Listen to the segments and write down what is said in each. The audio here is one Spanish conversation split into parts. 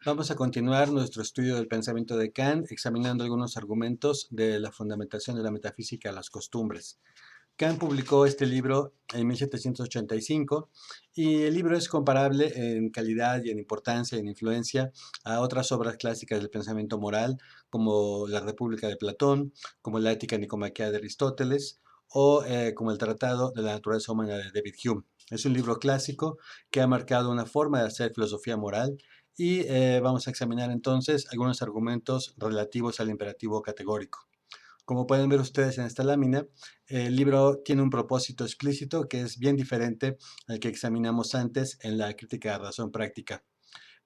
Vamos a continuar nuestro estudio del pensamiento de Kant, examinando algunos argumentos de la fundamentación de la metafísica a las costumbres. Kant publicó este libro en 1785 y el libro es comparable en calidad y en importancia y en influencia a otras obras clásicas del pensamiento moral, como La República de Platón, como La Ética Nicomaquea de Aristóteles o como el Tratado de la Naturaleza Humana de David Hume. Es un libro clásico que ha marcado una forma de hacer filosofía moral y vamos a examinar entonces algunos argumentos relativos al imperativo categórico. Como pueden ver ustedes en esta lámina, el libro tiene un propósito explícito que es bien diferente al que examinamos antes en la crítica de razón práctica.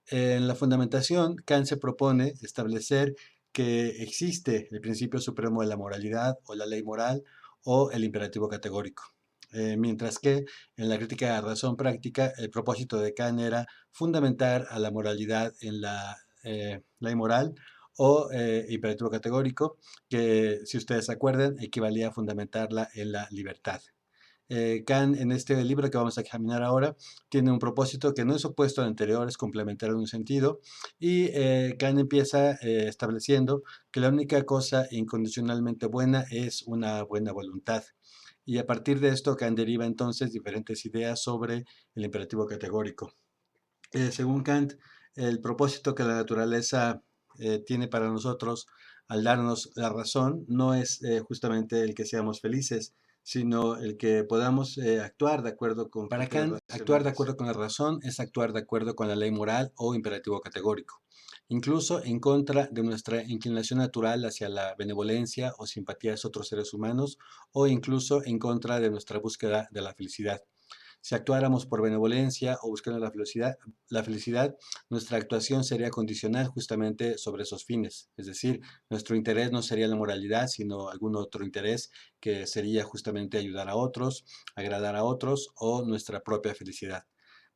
En la fundamentación, Kant se propone establecer que existe el principio supremo de la moralidad o la ley moral o el imperativo categórico. Mientras que en la crítica de la razón práctica, el propósito de Kant era fundamentar a la moralidad en la ley moral o imperativo categórico, que si ustedes se acuerdan, equivalía a fundamentarla en la libertad. Kant, en este libro que vamos a examinar ahora, tiene un propósito que no es opuesto al anterior, es complementario en un sentido, y Kant empieza estableciendo que la única cosa incondicionalmente buena es una buena voluntad. Y a partir de esto, Kant deriva entonces diferentes ideas sobre el imperativo categórico. Según Kant, el propósito que la naturaleza tiene para nosotros al darnos la razón no es justamente el que seamos felices, sino el que podamos actuar de acuerdo con Para Kant, actuar de acuerdo con la razón es actuar de acuerdo con la ley moral o imperativo categórico, incluso en contra de nuestra inclinación natural hacia la benevolencia o simpatía de otros seres humanos, o incluso en contra de nuestra búsqueda de la felicidad. Si actuáramos por benevolencia o buscando la felicidad, nuestra actuación sería condicional justamente sobre esos fines. Es decir, nuestro interés no sería la moralidad, sino algún otro interés que sería justamente ayudar a otros, agradar a otros o nuestra propia felicidad.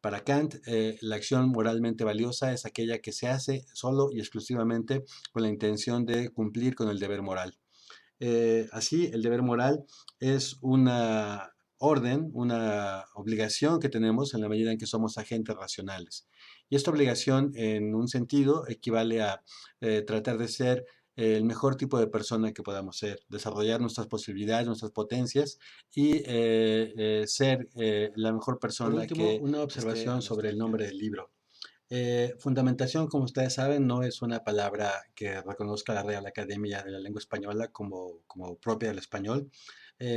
Para Kant, la acción moralmente valiosa es aquella que se hace solo y exclusivamente con la intención de cumplir con el deber moral. Así, el deber moral es una orden, una obligación que tenemos en la medida en que somos agentes racionales. Y esta obligación, en un sentido, equivale a tratar de ser el mejor tipo de persona que podamos ser, desarrollar nuestras posibilidades, nuestras potencias y ser la mejor persona. Por último, una observación sobre el nombre del libro. Fundamentación, como ustedes saben, no es una palabra que reconozca la Real Academia de la Lengua Española como propia del español.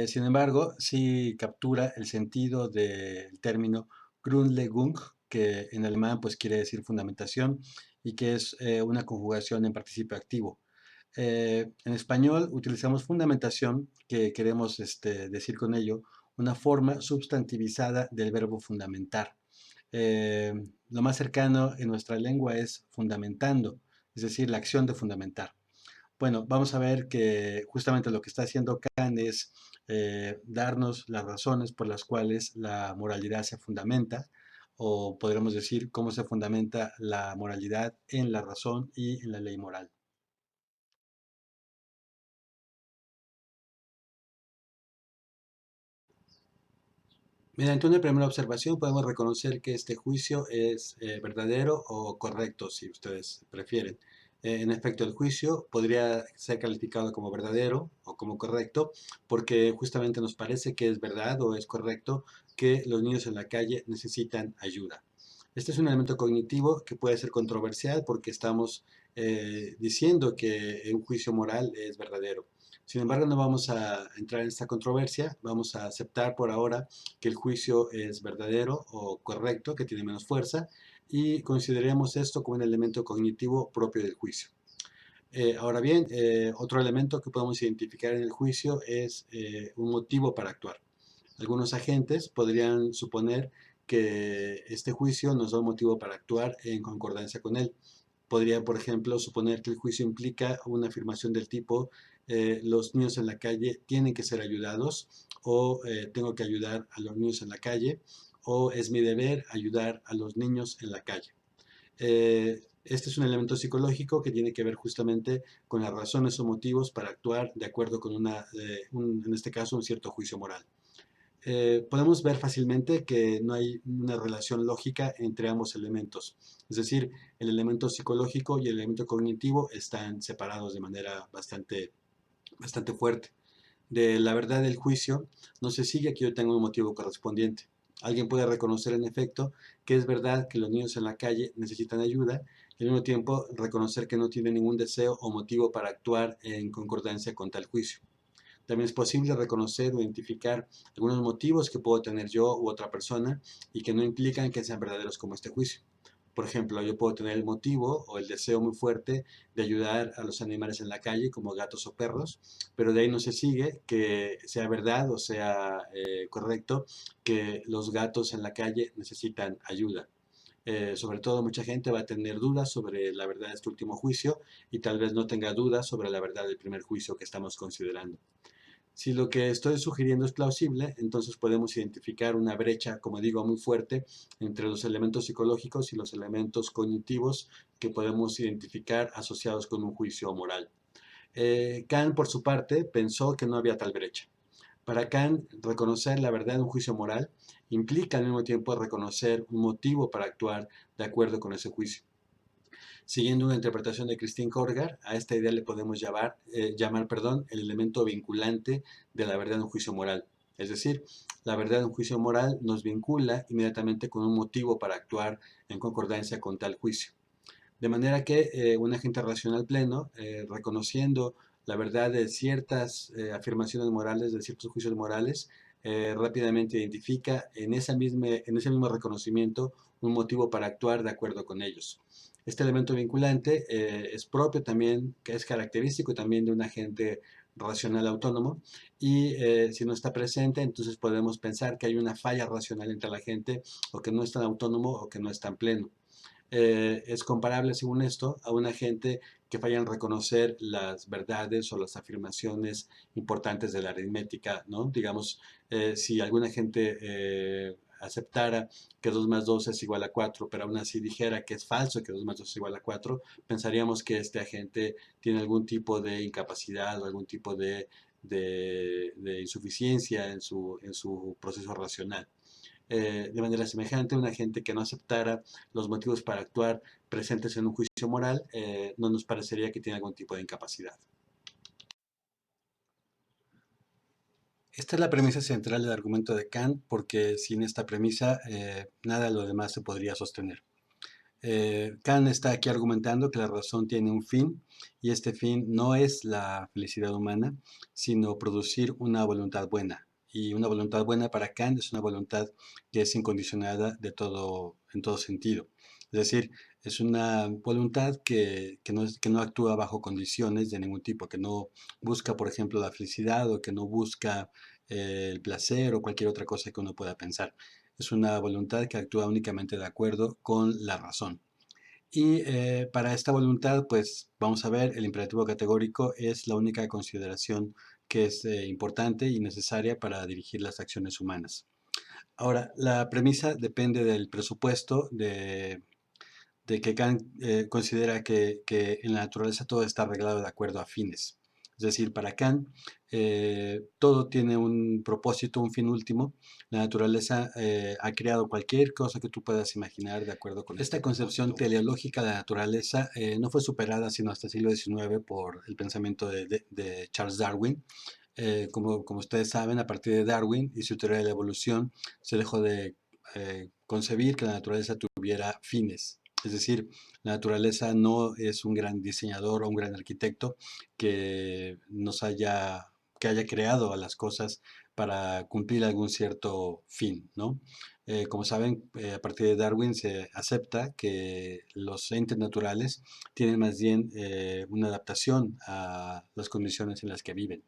Sin embargo, sí captura el sentido del término Grundlegung, que en alemán pues quiere decir fundamentación y que es una conjugación en participio activo. En español utilizamos fundamentación, que queremos decir con ello una forma sustantivizada del verbo fundamentar. Eh, lo más cercano en nuestra lengua es fundamentando, es decir, la acción de fundamentar. Bueno, vamos a ver que justamente lo que está haciendo Kant es darnos las razones por las cuales la moralidad se fundamenta, o podríamos decir cómo se fundamenta la moralidad en la razón y en la ley moral. Mediante una primera observación podemos reconocer que este juicio es verdadero o correcto, si ustedes prefieren. En efecto, el juicio podría ser calificado como verdadero o como correcto porque justamente nos parece que es verdad o es correcto que los niños en la calle necesitan ayuda. Este es un elemento cognitivo que puede ser controversial porque estamos diciendo que un juicio moral es verdadero. Sin embargo, no vamos a entrar en esta controversia, vamos a aceptar por ahora que el juicio es verdadero o correcto, que tiene menos fuerza, y consideremos esto como un elemento cognitivo propio del juicio. Ahora bien, otro elemento que podemos identificar en el juicio es un motivo para actuar. Algunos agentes podrían suponer que este juicio nos da un motivo para actuar en concordancia con él. Podría, por ejemplo, suponer que el juicio implica una afirmación del tipo los niños en la calle tienen que ser ayudados, o tengo que ayudar a los niños en la calle, o es mi deber ayudar a los niños en la calle. Este es un elemento psicológico que tiene que ver justamente con las razones o motivos para actuar de acuerdo con en este caso, un cierto juicio moral. Podemos ver fácilmente que no hay una relación lógica entre ambos elementos. Es decir, el elemento psicológico y el elemento cognitivo están separados de manera bastante fuerte. De la verdad del juicio no se sigue que yo tenga un motivo correspondiente. Alguien puede reconocer en efecto que es verdad que los niños en la calle necesitan ayuda y al mismo tiempo reconocer que no tiene ningún deseo o motivo para actuar en concordancia con tal juicio. También es posible reconocer o identificar algunos motivos que puedo tener yo u otra persona y que no implican que sean verdaderos como este juicio. Por ejemplo, yo puedo tener el motivo o el deseo muy fuerte de ayudar a los animales en la calle, como gatos o perros, pero de ahí no se sigue que sea verdad o sea correcto que los gatos en la calle necesitan ayuda. Sobre todo mucha gente va a tener dudas sobre la verdad de este último juicio y tal vez no tenga dudas sobre la verdad del primer juicio que estamos considerando. Si lo que estoy sugiriendo es plausible, entonces podemos identificar una brecha, como digo, muy fuerte entre los elementos psicológicos y los elementos cognitivos que podemos identificar asociados con un juicio moral. Kant, por su parte, pensó que no había tal brecha. Para Kant, reconocer la verdad de un juicio moral implica al mismo tiempo reconocer un motivo para actuar de acuerdo con ese juicio. Siguiendo una interpretación de Christine Korgar, a esta idea le podemos llamar el elemento vinculante de la verdad de un juicio moral. Es decir, la verdad de un juicio moral nos vincula inmediatamente con un motivo para actuar en concordancia con tal juicio. De manera que un agente racional pleno, reconociendo la verdad de ciertas afirmaciones morales, de ciertos juicios morales, rápidamente identifica en ese mismo reconocimiento un motivo para actuar de acuerdo con ellos. Este elemento vinculante es propio también, que es característico también de un agente racional autónomo y si no está presente, entonces podemos pensar que hay una falla racional entre la gente o que no es tan autónomo o que no es tan pleno. Es comparable, según esto, a un agente que falla en reconocer las verdades o las afirmaciones importantes de la aritmética, ¿no? Digamos, si algún agente aceptara que 2 más 2 es igual a 4, pero aún así dijera que es falso que 2 más 2 es igual a 4, pensaríamos que este agente tiene algún tipo de incapacidad o algún tipo de insuficiencia en su proceso racional. De manera semejante, un agente que no aceptara los motivos para actuar presentes en un juicio moral no nos parecería que tiene algún tipo de incapacidad. Esta es la premisa central del argumento de Kant, porque sin esta premisa nada de lo demás se podría sostener. Kant está aquí argumentando que la razón tiene un fin y este fin no es la felicidad humana, sino producir una voluntad buena. Y una voluntad buena para Kant es una voluntad que es incondicionada en todo sentido. Es decir, es una voluntad que no actúa bajo condiciones de ningún tipo, que no busca, por ejemplo, la felicidad o que no busca el placer o cualquier otra cosa que uno pueda pensar. Es una voluntad que actúa únicamente de acuerdo con la razón. Y para esta voluntad, pues vamos a ver, el imperativo categórico es la única consideración que es importante y necesaria para dirigir las acciones humanas. Ahora, la premisa depende del presupuesto de que Kant considera que en la naturaleza todo está arreglado de acuerdo a fines. Es decir, para Kant todo tiene un propósito, un fin último. La naturaleza ha creado cualquier cosa que tú puedas imaginar de acuerdo con esta concepción teleológica de la naturaleza. No fue superada sino hasta el siglo XIX por el pensamiento de Charles Darwin. Como ustedes saben, a partir de Darwin y su teoría de la evolución, se dejó de concebir que la naturaleza tuviera fines. Es decir, la naturaleza no es un gran diseñador o un gran arquitecto que que haya creado a las cosas para cumplir algún cierto fin, ¿no? Como saben, a partir de Darwin se acepta que los entes naturales tienen más bien una adaptación a las condiciones en las que viven.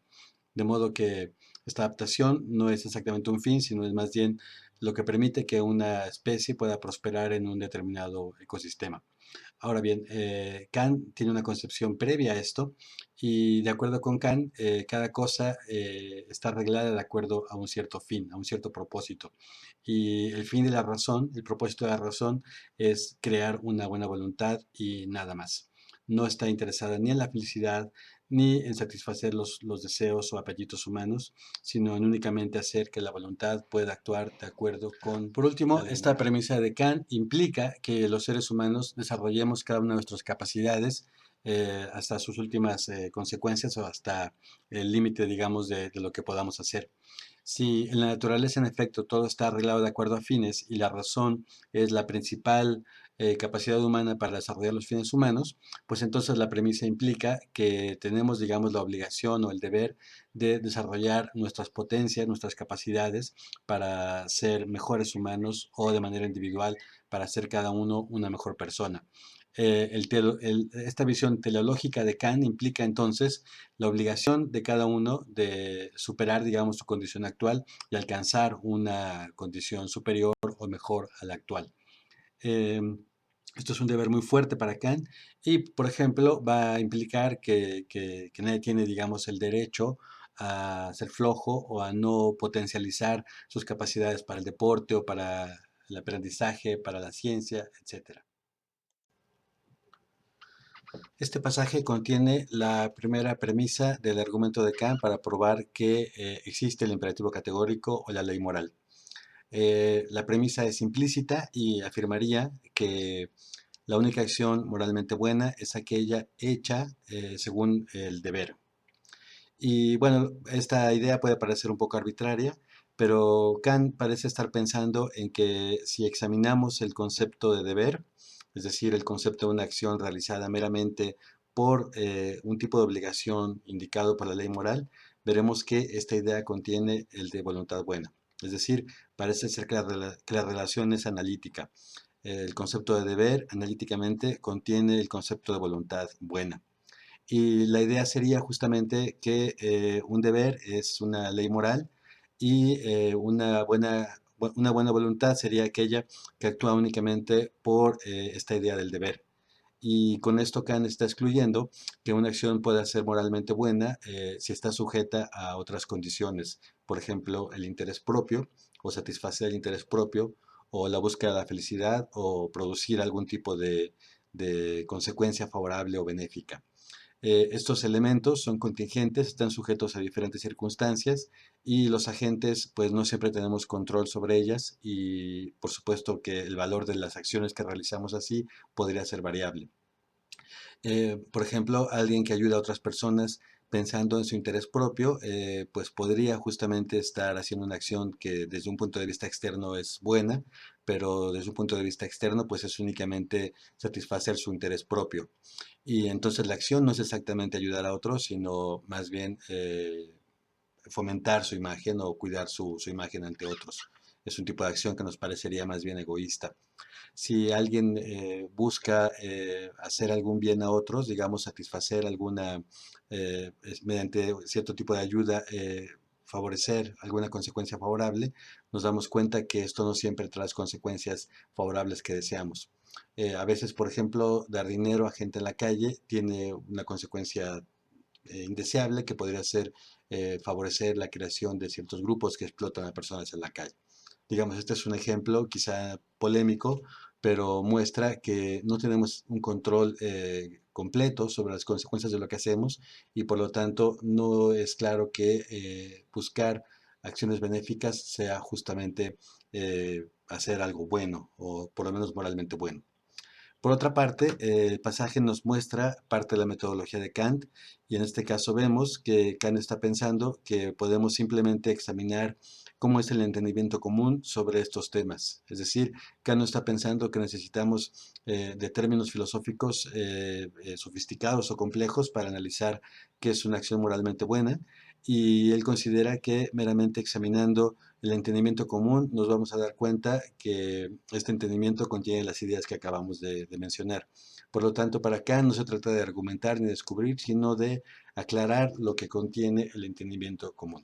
De modo que esta adaptación no es exactamente un fin, sino es más bien lo que permite que una especie pueda prosperar en un determinado ecosistema. Ahora bien, Kant tiene una concepción previa a esto y de acuerdo con Kant, cada cosa está arreglada de acuerdo a un cierto fin, a un cierto propósito. Y el fin de la razón, el propósito de la razón es crear una buena voluntad y nada más. No está interesada ni en la felicidad, ni en satisfacer los deseos o apetitos humanos, sino en únicamente hacer que la voluntad pueda actuar de acuerdo con... Por último, esta premisa de Kant implica que los seres humanos desarrollemos cada una de nuestras capacidades hasta sus últimas consecuencias o hasta el límite, digamos, de lo que podamos hacer. Si en la naturaleza, en efecto, todo está arreglado de acuerdo a fines y la razón es la principal capacidad humana para desarrollar los fines humanos, pues entonces la premisa implica que tenemos, digamos, la obligación o el deber de desarrollar nuestras potencias, nuestras capacidades para ser mejores humanos o de manera individual para ser cada uno una mejor persona. Esta visión teleológica de Kant implica entonces la obligación de cada uno de superar, digamos, su condición actual y alcanzar una condición superior o mejor a la actual. Eh, Esto es un deber muy fuerte para Kant y, por ejemplo, va a implicar que nadie tiene, digamos, el derecho a ser flojo o a no potencializar sus capacidades para el deporte o para el aprendizaje, para la ciencia, etcétera. Este pasaje contiene la primera premisa del argumento de Kant para probar que existe el imperativo categórico o la ley moral. La premisa es implícita y afirmaría que la única acción moralmente buena es aquella hecha según el deber. Y bueno, esta idea puede parecer un poco arbitraria, pero Kant parece estar pensando en que si examinamos el concepto de deber, es decir, el concepto de una acción realizada meramente por un tipo de obligación indicado por la ley moral, veremos que esta idea contiene el de voluntad buena. Es decir, parece ser que la relación es analítica. El concepto de deber analíticamente contiene el concepto de voluntad buena. Y la idea sería justamente que un deber es una ley moral y una buena voluntad sería aquella que actúa únicamente por esta idea del deber. Y con esto Kant está excluyendo que una acción pueda ser moralmente buena si está sujeta a otras condiciones, por ejemplo, el interés propio o satisfacer el interés propio o la búsqueda de la felicidad o producir algún tipo de consecuencia favorable o benéfica. Estos elementos son contingentes, están sujetos a diferentes circunstancias y los agentes pues no siempre tenemos control sobre ellas y por supuesto que el valor de las acciones que realizamos así podría ser variable. Por ejemplo, alguien que ayuda a otras personas pensando en su interés propio, pues podría justamente estar haciendo una acción que desde un punto de vista externo es buena, pero desde un punto de vista externo pues es únicamente satisfacer su interés propio. Y entonces la acción no es exactamente ayudar a otros, sino más bien fomentar su imagen o cuidar su imagen ante otros. Es un tipo de acción que nos parecería más bien egoísta. Si alguien busca hacer algún bien a otros, digamos, satisfacer alguna, mediante cierto tipo de ayuda, favorecer alguna consecuencia favorable, nos damos cuenta que esto no siempre trae las consecuencias favorables que deseamos. A veces, por ejemplo, dar dinero a gente en la calle tiene una consecuencia indeseable que podría ser favorecer la creación de ciertos grupos que explotan a personas en la calle. Digamos, este es un ejemplo quizá polémico, pero muestra que no tenemos un control completo sobre las consecuencias de lo que hacemos y por lo tanto no es claro que buscar acciones benéficas sea justamente hacer algo bueno o por lo menos moralmente bueno. Por otra parte, el pasaje nos muestra parte de la metodología de Kant y en este caso vemos que Kant está pensando que podemos simplemente examinar cómo es el entendimiento común sobre estos temas. Es decir, Kant no está pensando que necesitamos de términos filosóficos sofisticados o complejos para analizar qué es una acción moralmente buena y él considera que meramente examinando el entendimiento común nos vamos a dar cuenta que este entendimiento contiene las ideas que acabamos de mencionar. Por lo tanto, para Kant no se trata de argumentar ni descubrir, sino de aclarar lo que contiene el entendimiento común.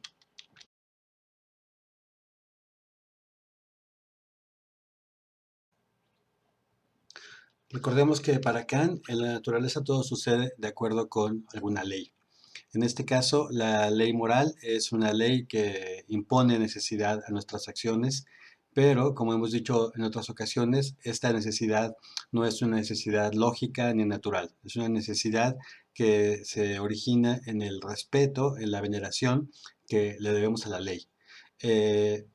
Recordemos que para Kant en la naturaleza todo sucede de acuerdo con alguna ley. En este caso, la ley moral es una ley que impone necesidad a nuestras acciones, pero como hemos dicho en otras ocasiones, esta necesidad no es una necesidad lógica ni natural, es una necesidad que se origina en el respeto, en la veneración que le debemos a la ley.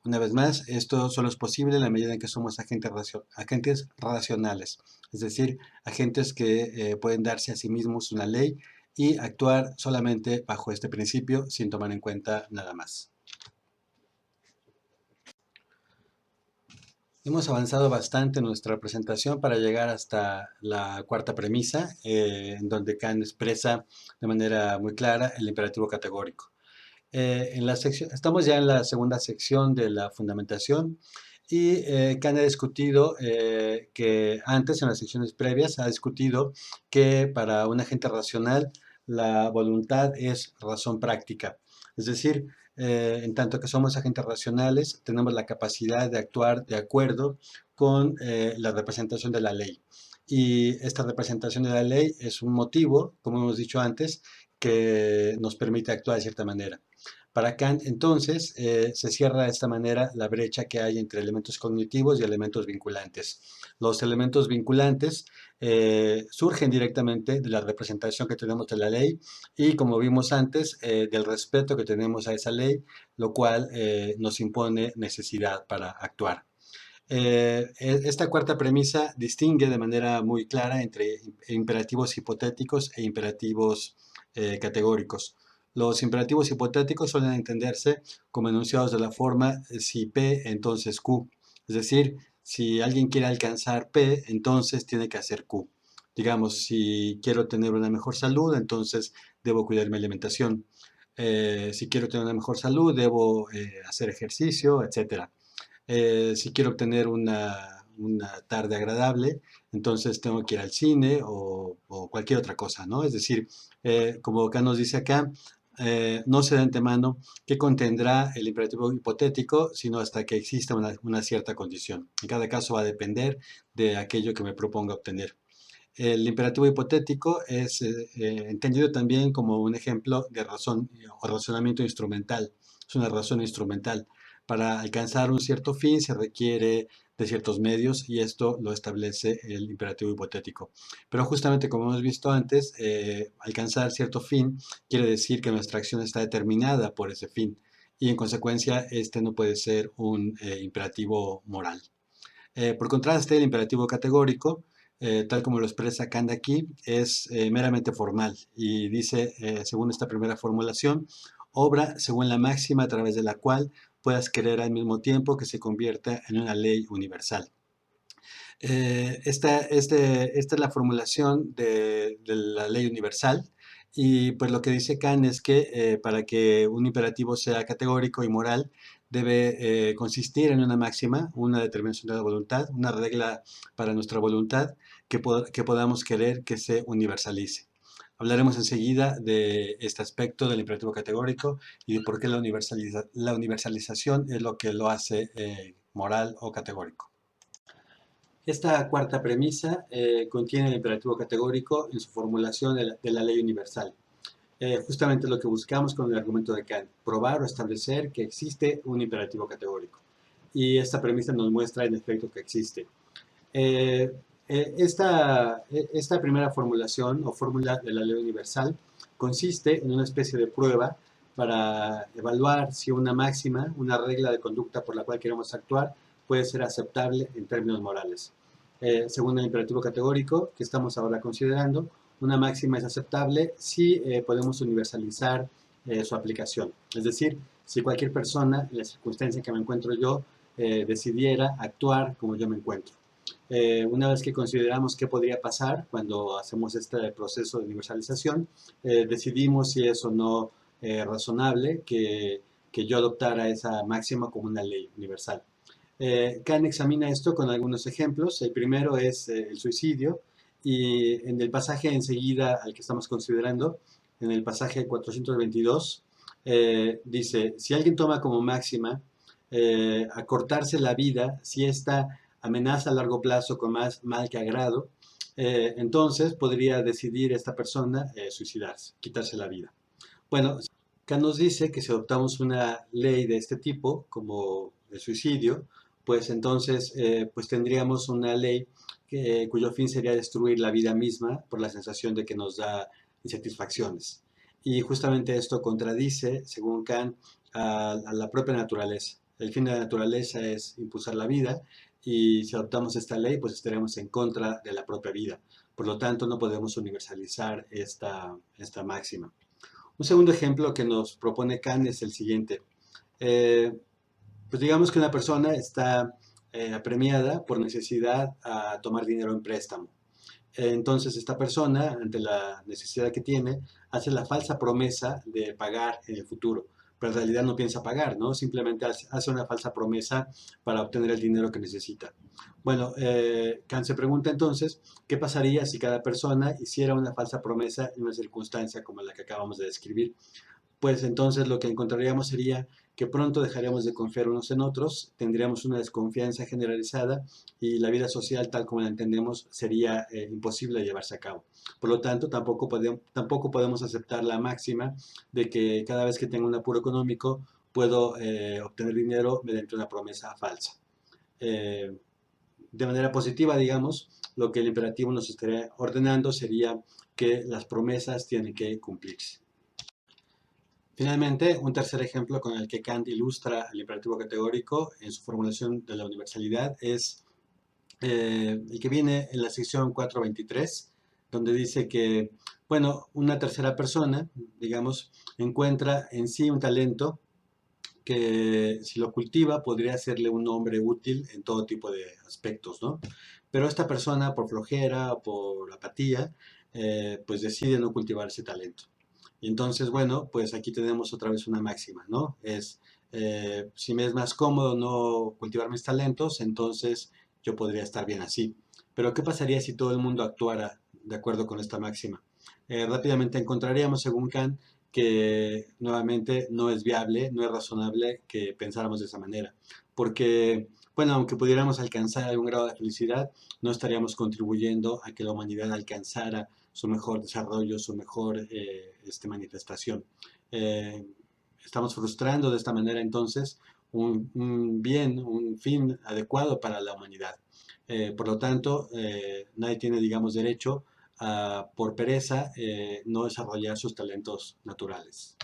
Una vez más, esto solo es posible en la medida en que somos agentes racionales, es decir, agentes que pueden darse a sí mismos una ley y actuar solamente bajo este principio sin tomar en cuenta nada más. Hemos avanzado bastante en nuestra presentación para llegar hasta la cuarta premisa, en donde Kant expresa de manera muy clara el imperativo categórico. Estamos ya en la segunda sección de la fundamentación y Kant ha discutido que antes, en las secciones previas, ha discutido que para un agente racional la voluntad es razón práctica. Es decir, en tanto que somos agentes racionales, tenemos la capacidad de actuar de acuerdo con la representación de la ley. Y esta representación de la ley es un motivo, como hemos dicho antes, que nos permite actuar de cierta manera. Para Kant, entonces, se cierra de esta manera la brecha que hay entre elementos cognitivos y elementos vinculantes. Los elementos vinculantes surgen directamente de la representación que tenemos de la ley y, como vimos antes, del respeto que tenemos a esa ley, lo cual nos impone necesidad para actuar. Esta cuarta premisa distingue de manera muy clara entre imperativos hipotéticos e imperativos categóricos. Los imperativos hipotéticos suelen entenderse como enunciados de la forma si P, entonces Q. Es decir, si alguien quiere alcanzar P, entonces tiene que hacer Q. Digamos, si quiero tener una mejor salud, entonces debo cuidar mi alimentación. Si quiero tener una mejor salud, debo hacer ejercicio, etcétera. Si quiero obtener una tarde agradable, entonces tengo que ir al cine o cualquier otra cosa, ¿no? Es decir, como acá nos dice acá, no sé de antemano qué contendrá el imperativo hipotético, sino hasta que exista una cierta condición. En cada caso va a depender de aquello que me proponga obtener. El imperativo hipotético es entendido también como un ejemplo de razón o razonamiento instrumental. Es una razón instrumental. Para alcanzar un cierto fin se requiere de ciertos medios y esto lo establece el imperativo hipotético. Pero justamente como hemos visto antes, alcanzar cierto fin quiere decir que nuestra acción está determinada por ese fin y en consecuencia este no puede ser un imperativo moral. Por contraste, el imperativo categórico, tal como lo expresa Kant aquí, es meramente formal y dice, según esta primera formulación, obra según la máxima a través de la cual puedas querer al mismo tiempo que se convierta en una ley universal. Esta es la formulación de la ley universal y pues lo que dice Kant es que para que un imperativo sea categórico y moral debe consistir en una máxima, una determinación de la voluntad, una regla para nuestra voluntad que podamos querer que se universalice. Hablaremos enseguida de este aspecto del imperativo categórico y de por qué la universalización es lo que lo hace moral o categórico. Esta cuarta premisa contiene el imperativo categórico en su formulación de la ley universal. Justamente lo que buscamos con el argumento de Kant, probar o establecer que existe un imperativo categórico. Y esta premisa nos muestra en efecto que existe. Esta primera formulación o fórmula de la ley universal consiste en una especie de prueba para evaluar si una máxima, una regla de conducta por la cual queremos actuar, puede ser aceptable en términos morales. Según el imperativo categórico que estamos ahora considerando, una máxima es aceptable si podemos universalizar su aplicación. Es decir, si cualquier persona, en la circunstancia en que me encuentro yo, decidiera actuar como yo me encuentro. Una vez que consideramos qué podría pasar cuando hacemos este proceso de universalización, decidimos si es o no razonable que yo adoptara esa máxima como una ley universal. Kant examina esto con algunos ejemplos. El primero es el suicidio y en el pasaje enseguida al que estamos considerando, en el pasaje 422, dice, si alguien toma como máxima acortarse la vida, si esta amenaza a largo plazo con más mal que agrado, entonces podría decidir esta persona suicidarse, quitarse la vida. Bueno, Kant nos dice que si adoptamos una ley de este tipo, como el suicidio, pues entonces pues tendríamos una ley cuyo fin sería destruir la vida misma por la sensación de que nos da insatisfacciones. Y justamente esto contradice, según Kant, a la propia naturaleza. El fin de la naturaleza es impulsar la vida y si adoptamos esta ley, pues estaremos en contra de la propia vida. Por lo tanto, no podemos universalizar esta máxima. Un segundo ejemplo que nos propone Kant es el siguiente. Eh, pues digamos que una persona está apremiada por necesidad a tomar dinero en préstamo. Entonces esta persona, ante la necesidad que tiene, hace la falsa promesa de pagar en el futuro, pero en realidad no piensa pagar, ¿no? Simplemente hace una falsa promesa para obtener el dinero que necesita. Bueno, Kant se pregunta entonces, ¿qué pasaría si cada persona hiciera una falsa promesa en una circunstancia como la que acabamos de describir? Pues entonces lo que encontraríamos sería que pronto dejaríamos de confiar unos en otros, tendríamos una desconfianza generalizada y la vida social tal como la entendemos sería imposible de llevarse a cabo. Por lo tanto, tampoco podemos aceptar la máxima de que cada vez que tengo un apuro económico puedo obtener dinero mediante una promesa falsa. Eh, de manera positiva, digamos, lo que el imperativo nos estaría ordenando sería que las promesas tienen que cumplirse. Finalmente, un tercer ejemplo con el que Kant ilustra el imperativo categórico en su formulación de la universalidad es el que viene en la sección 423, donde dice que, bueno, una tercera persona, digamos, encuentra en sí un talento que si lo cultiva podría hacerle un hombre útil en todo tipo de aspectos, ¿no? Pero esta persona, por flojera o por apatía, pues decide no cultivar ese talento. Y entonces, bueno, pues aquí tenemos otra vez una máxima, ¿no? Si me es más cómodo no cultivar mis talentos, entonces yo podría estar bien así. Pero ¿qué pasaría si todo el mundo actuara de acuerdo con esta máxima? Rápidamente encontraríamos, según Kant, que nuevamente no es viable, no es razonable que pensáramos de esa manera. Porque, bueno, aunque pudiéramos alcanzar algún grado de felicidad, no estaríamos contribuyendo a que la humanidad alcanzara su mejor desarrollo, su mejor manifestación. Eh, Estamos frustrando de esta manera entonces un bien, un fin adecuado para la humanidad. Por lo tanto, nadie tiene, digamos, derecho a, por pereza, no desarrollar sus talentos naturales.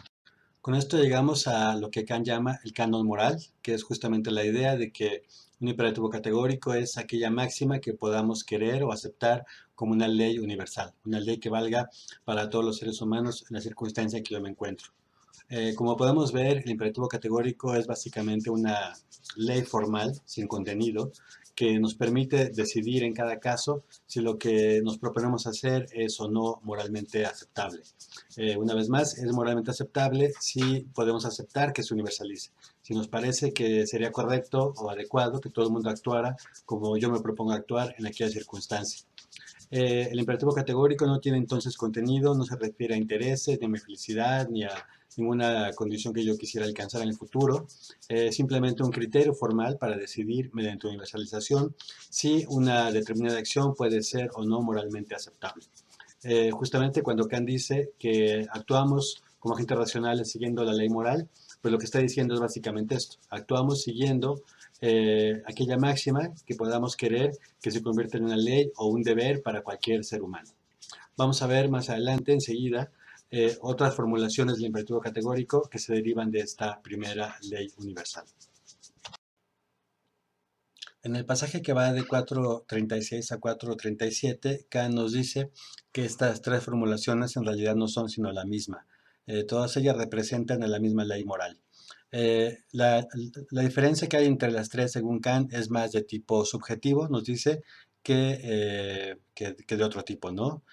Con esto llegamos a lo que Kant llama el canon moral, que es justamente la idea de que un imperativo categórico es aquella máxima que podamos querer o aceptar como una ley universal, una ley que valga para todos los seres humanos en la circunstancia en que yo me encuentro. Como podemos ver, el imperativo categórico es básicamente una ley formal, sin contenido, que nos permite decidir en cada caso si lo que nos proponemos hacer es o no moralmente aceptable. Una vez más, es moralmente aceptable si podemos aceptar que se universalice. Si nos parece que sería correcto o adecuado que todo el mundo actuara como yo me propongo actuar en aquella circunstancia. El imperativo categórico no tiene entonces contenido, no se refiere a intereses, ni a mi felicidad, ni a ninguna condición que yo quisiera alcanzar en el futuro. Simplemente un criterio formal para decidir mediante universalización si una determinada acción puede ser o no moralmente aceptable. Justamente cuando Kant dice que actuamos como agentes racionales siguiendo la ley moral, pues lo que está diciendo es básicamente esto. Actuamos siguiendo aquella máxima que podamos querer que se convierta en una ley o un deber para cualquier ser humano. Vamos a ver más adelante, enseguida, otras formulaciones del imperativo categórico que se derivan de esta primera ley universal. En el pasaje que va de 4.36 a 4.37, Kant nos dice que estas tres formulaciones en realidad no son sino la misma. Todas ellas representan la misma ley moral. La diferencia que hay entre las tres, según Kant, es más de tipo subjetivo, nos dice, que de otro tipo, ¿no?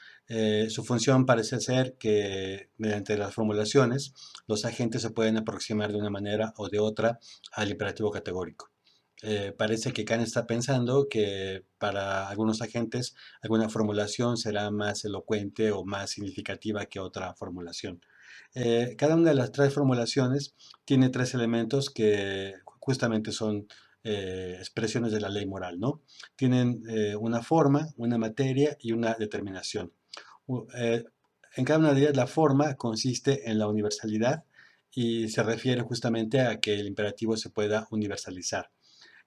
Su función parece ser que mediante las formulaciones los agentes se pueden aproximar de una manera o de otra al imperativo categórico. Parece que Kant está pensando que para algunos agentes alguna formulación será más elocuente o más significativa que otra formulación. Cada una de las tres formulaciones tiene tres elementos que justamente son expresiones de la ley moral, ¿no? Tienen una forma, una materia y una determinación. En cada una de ellas la forma consiste en la universalidad y se refiere justamente a que el imperativo se pueda universalizar.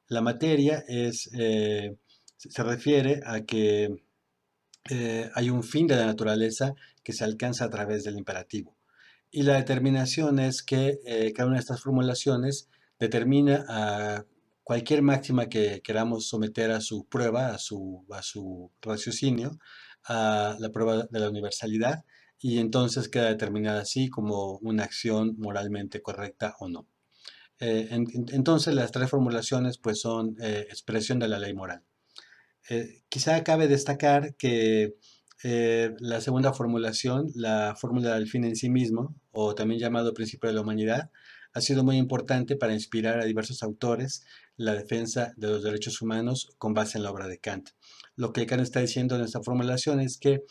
La materia se refiere a que hay un fin de la naturaleza que se alcanza a través del imperativo. Y la determinación es que cada una de estas formulaciones determina a cualquier máxima que queramos someter a su prueba, a su raciocinio, a la prueba de la universalidad, y entonces queda determinada así como una acción moralmente correcta o no. Entonces las tres formulaciones pues son expresión de la ley moral. Quizá cabe destacar que la segunda formulación, la fórmula del fin en sí mismo, o también llamado principio de la humanidad, ha sido muy importante para inspirar a diversos autores la defensa de los derechos humanos con base en la obra de Kant. Lo que Kant está diciendo en esta formulación es que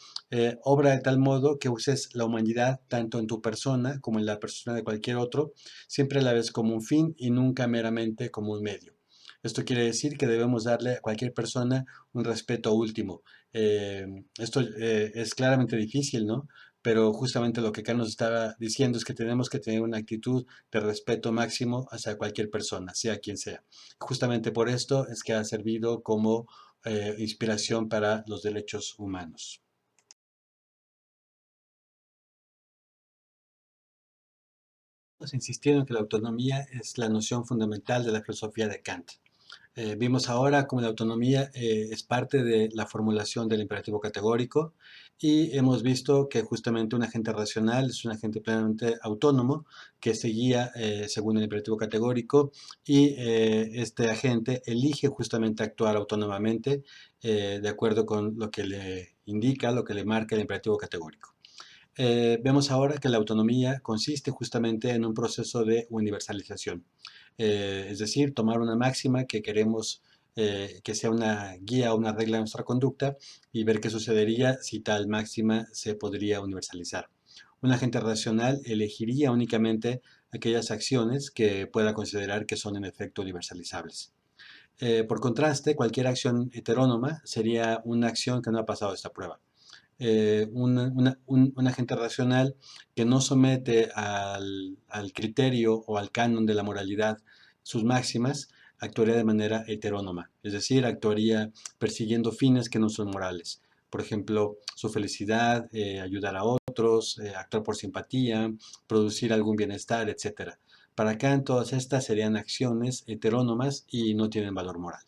obra de tal modo que uses la humanidad tanto en tu persona como en la persona de cualquier otro, siempre la ves como un fin y nunca meramente como un medio. Esto quiere decir que debemos darle a cualquier persona un respeto último. Esto es claramente difícil, ¿no? Pero justamente lo que acá nos estaba diciendo es que tenemos que tener una actitud de respeto máximo hacia cualquier persona, sea quien sea. Justamente por esto es que ha servido como inspiración para los derechos humanos. Hemos insistido en que la autonomía es la noción fundamental de la filosofía de Kant. Vimos ahora cómo la autonomía es parte de la formulación del imperativo categórico y hemos visto que justamente un agente racional es un agente plenamente autónomo que se guía según el imperativo categórico y este agente elige justamente actuar autónomamente de acuerdo con lo que le indica, lo que le marca el imperativo categórico. Vemos ahora que la autonomía consiste justamente en un proceso de universalización. Es decir, tomar una máxima que queremos que sea una guía o una regla de nuestra conducta y ver qué sucedería si tal máxima se podría universalizar. Un agente racional elegiría únicamente aquellas acciones que pueda considerar que son en efecto universalizables. Por contraste, cualquier acción heterónoma sería una acción que no ha pasado esta prueba. Un agente racional que no somete al criterio o al canon de la moralidad sus máximas, actuaría de manera heterónoma, es decir, actuaría persiguiendo fines que no son morales. Por ejemplo, su felicidad, ayudar a otros, actuar por simpatía, producir algún bienestar, etcétera. Para Kant, todas estas serían acciones heterónomas y no tienen valor moral.